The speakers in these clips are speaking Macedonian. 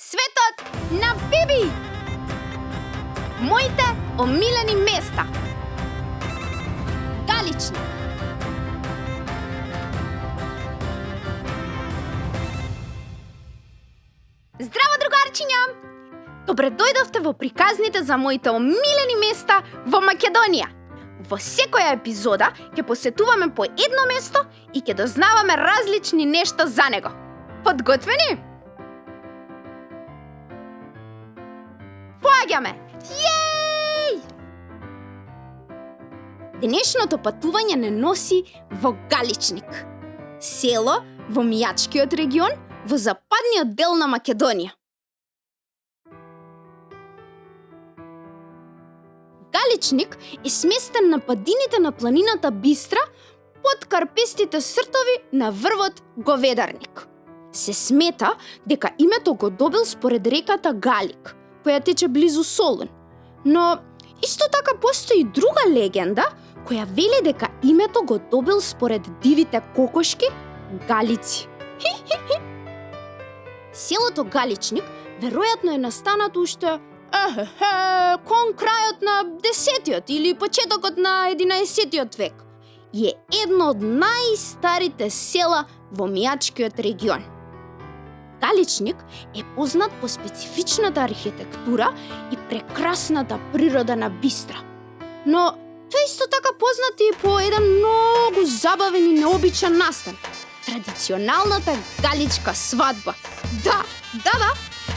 Светот на Биби! Моите омилени места. Галичник. Здраво, другарчиња! Добре дојдовте во приказните за моите омилени места во Македонија. Во секоја епизода ќе посетуваме по едно место и ќе дознаваме различни нешта за него. Подготвени? Поаѓаме! Јеј! Денешното патување не носи во Галичник, село во Мијачкиот регион во западниот дел на Македонија. Галичник е сместен на падините на планината Бистра под карпестите сртови на врвот Говедарник. Се смета дека името го добил според реката Галик, која тече близу Солун. Но исто така постои друга легенда која вели дека името го добил според дивите кокошки галици. Селото Галичник веројатно е настанато уште кон крајот на 10-тиот или почетокот на 11-тиот век и е едно од најстарите села во Мијачкиот регион. Галичник е познат по специфичната архитектура и прекрасната природа на Бистра. Но тој исто така познат и по еден многу забавен и необичен настан. Традиционалната галичка свадба. Да!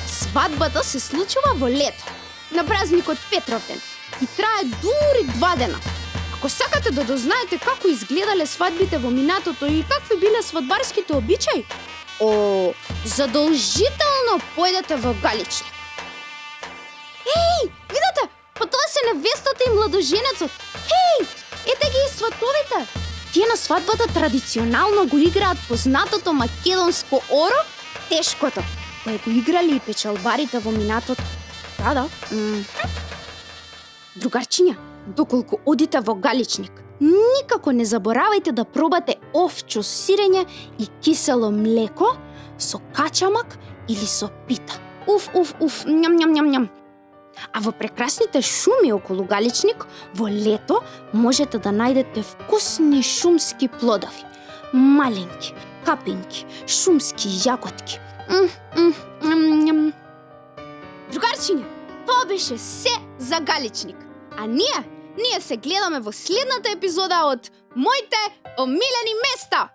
Свадбата се случува во лето, на празникот Петровден и трае дури 2 дена. Ако сакате да дознаете како изгледале свадбите во минатото и какви биле свадбарските обичаи, задолжително појдете во Галичник. Видете, па тоа се невестата и младоженецот. Ете ги и сватовите. Тие на свадбата традиционално го играат познатото македонско оро, тешкото, кој го играли и печалбарите во минатото. Да. Другарчиња, доколку одите во Галичник, никако не заборавајте да пробате овчо сирење и кисело млеко со качамак или со пита. Ням. А во прекрасните шуми околу Галичник, во лето можете да најдете вкусни шумски плодови. Маленки, капинки, шумски јаготки. Другарчиња, тоа беше се за Галичник. А ние се гледаме во следната епизода од Моите омилени места.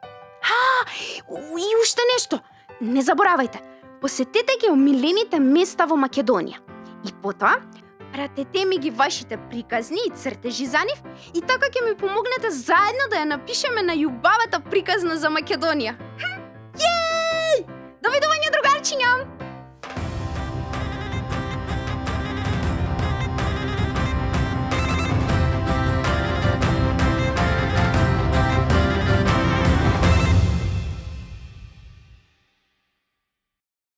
И уште нешто. Не заборавајте, посетете ги омилените места во Македонија. И потоа, пратете ми ги вашите приказни и цртежи за нив и така ќе ми помогнете заедно да ја напишеме на љубавата приказна за Македонија. Јеј! Довидување, другарчиња!